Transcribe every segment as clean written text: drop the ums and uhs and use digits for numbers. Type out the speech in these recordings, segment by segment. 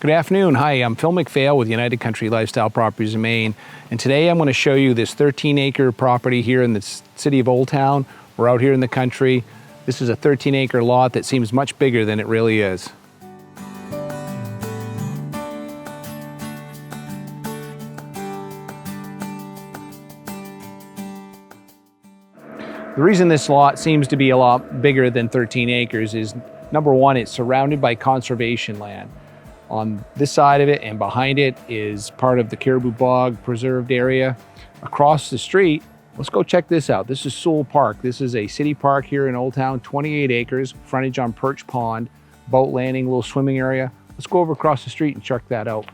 Good afternoon. Hi, I'm Phil McPhail with United Country Lifestyle Properties in Maine. And today I'm going to show you this 13-acre property here in the city of Old Town. We're out here in the country. This is a 13-acre lot that seems much bigger than it really is. The reason this lot seems to be a lot bigger than 13 acres is, number one, it's surrounded by conservation land. On this side of it and behind it is part of the Caribou Bog preserved area. Across the street, let's go check this out. This is Sewell Park. This is a city park here in Old Town, 28 acres, frontage on Perch Pond, boat landing, little swimming area. Let's go over across the street and check that out.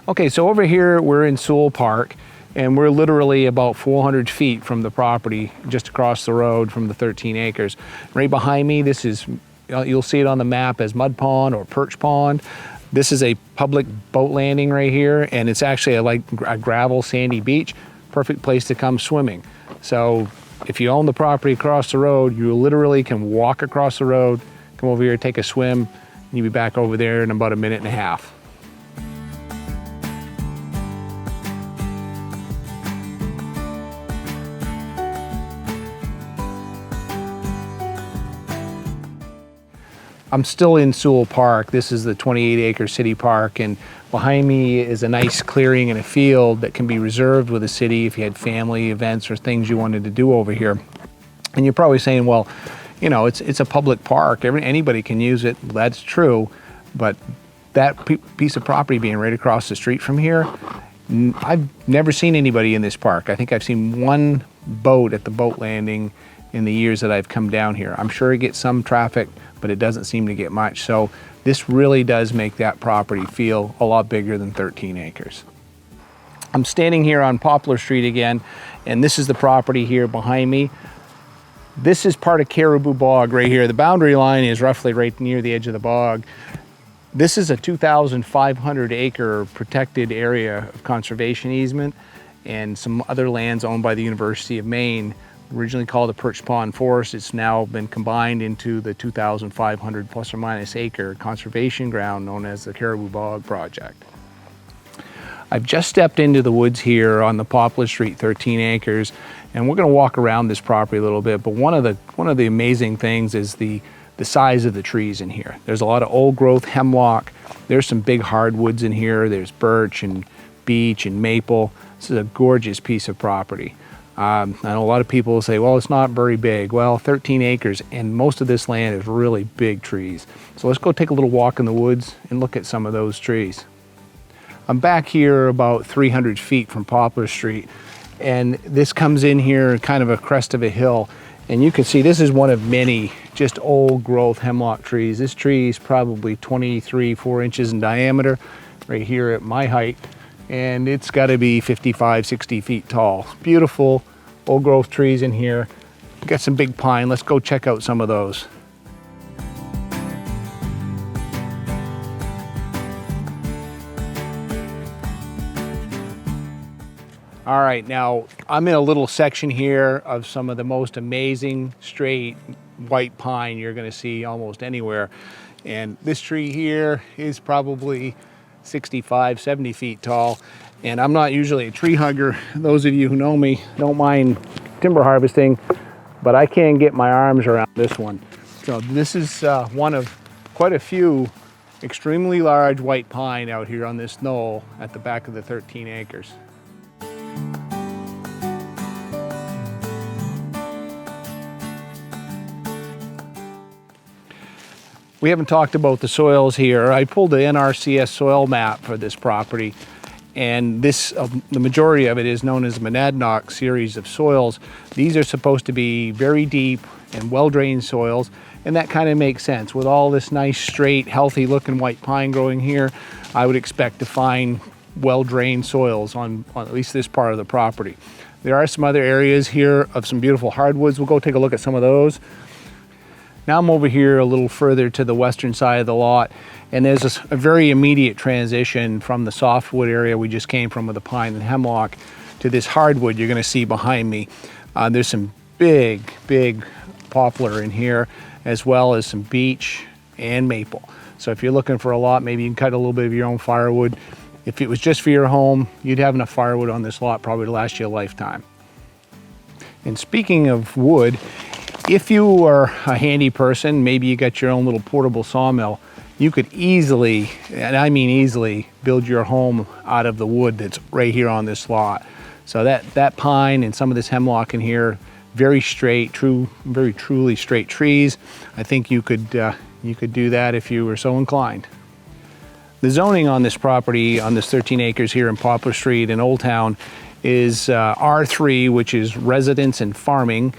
Okay, so over here we're in Sewell Park, and we're literally about 400 feet from the property, just across the road from the 13 acres. Right behind me, this is, you'll see it on the map as Mud Pond or Perch Pond. This is a public boat landing right here, and it's actually like a gravel sandy beach. Perfect place to come swimming. So if you own the property across the road, you literally can walk across the road, come over here, take a swim, and you'll be back over there in about a minute and a half. I'm still in Sewell Park. This is the 28-acre city park, and behind me is a nice clearing and a field that can be reserved with the city if you had family events or things you wanted to do over here. And you're probably saying, well, you know, it's a public park. Anybody can use it. That's true, but that piece of property being right across the street from here, I've never seen anybody in this park. I think I've seen one boat at the boat landing in the years that I've come down here. I'm sure it gets some traffic, but it doesn't seem to get much. So this really does make that property feel a lot bigger than 13 acres. I'm standing here on Poplar Street again, and this is the property here behind me. This is part of Caribou Bog right here. The boundary line is roughly right near the edge of the bog. This is a 2,500 acre protected area of conservation easement and some other lands owned by the University of Maine. Originally called the Perch Pond Forest, it's now been combined into the 2,500 plus or minus acre conservation ground known as the Caribou Bog project. I've just stepped into the woods here on the Poplar Street 13 acres, and we're going to walk around this property a little bit. But one of the amazing things is the size of the trees in here. There's a lot of old growth hemlock. There's some big hardwoods in here. There's birch and beech and maple. This is a gorgeous piece of property. I know a lot of people will say, well, it's not very big. Well, 13 acres, and most of this land is really big trees. So let's go take a little walk in the woods and look at some of those trees. I'm back here about 300 feet from Poplar Street, and this comes in here kind of a crest of a hill. And you can see this is one of many just old growth hemlock trees. This tree is probably 4 inches in diameter, right here at my height. And it's got to be 55, 60 feet tall. Beautiful old growth trees in here. We've got some big pine. Let's go check out some of those. All right, now I'm in a little section here of some of the most amazing straight white pine you're going to see almost anywhere. And this tree here is probably 65, 70 feet tall. And I'm not usually a tree hugger. Those of you who know me don't mind timber harvesting, but I can get my arms around this one. So this is one of quite a few extremely large white pine out here on this knoll at the back of the 13 acres. We haven't talked about the soils here. I pulled the NRCS soil map for this property, and the majority of it is known as the Monadnock series of soils. These are supposed to be very deep and well-drained soils, and that kind of makes sense. With all this nice, straight, healthy-looking white pine growing here, I would expect to find well-drained soils on at least this part of the property. There are some other areas here of some beautiful hardwoods. We'll go take a look at some of those. Now I'm over here a little further to the western side of the lot, and there's a very immediate transition from the softwood area we just came from with the pine and hemlock to this hardwood you're going to see behind me. There's some big poplar in here, as well as some beech and maple. So if you're looking for a lot, maybe you can cut a little bit of your own firewood. If it was just for your home, you'd have enough firewood on this lot probably to last you a lifetime. And speaking of wood, if you are a handy person, maybe you got your own little portable sawmill, you could easily, and I mean easily, build your home out of the wood that's right here on this lot. So that pine and some of this hemlock in here, very straight, very truly straight trees. I think you could do that if you were so inclined. The zoning on this property, on this 13 acres here in Poplar Street in Old Town, is R3, which is residence and farming,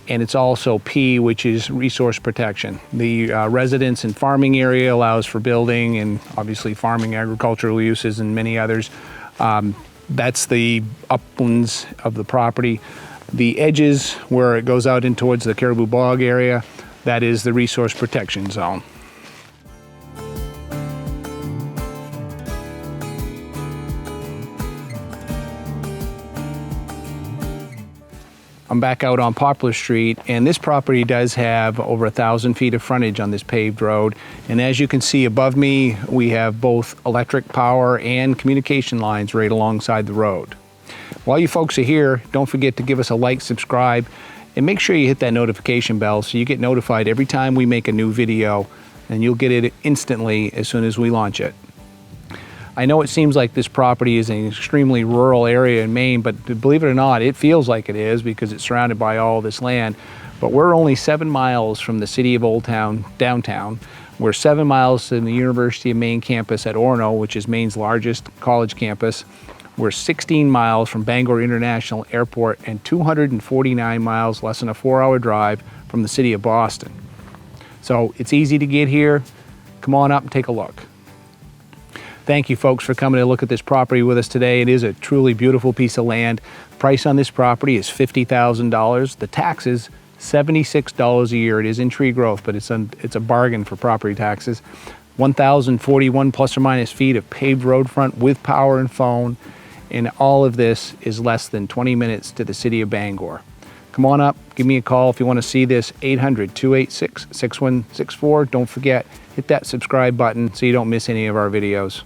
and it's also P, which is resource protection. The residence and farming area allows for building and obviously farming, agricultural uses, and many others. That's the uplands of the property. The edges where it goes out in towards the Caribou Bog area, that is the resource protection zone. I'm back out on Poplar Street, and this property does have over 1,000 feet of frontage on this paved road. And as you can see above me, we have both electric power and communication lines right alongside the road. While you folks are here, don't forget to give us a like, subscribe, and make sure you hit that notification bell so you get notified every time we make a new video, and you'll get it instantly as soon as we launch it. I know it seems like this property is an extremely rural area in Maine, but believe it or not, it feels like it is because it's surrounded by all this land. But we're only 7 miles from the city of Old Town, downtown. We're 7 miles to the University of Maine campus at Orono, which is Maine's largest college campus. We're 16 miles from Bangor International Airport and 249 miles, less than a 4-hour drive, from the city of Boston. So it's easy to get here. Come on up and take a look. Thank you folks for coming to look at this property with us today. It is a truly beautiful piece of land. Price on this property is $50,000. The taxes, $76 a year. It is in tree growth, but it's a bargain for property taxes. 1,041 plus or minus feet of paved road front with power and phone. And all of this is less than 20 minutes to the city of Bangor. Come on up, give me a call if you want to see this, 800-286-6164. Don't forget, hit that subscribe button so you don't miss any of our videos.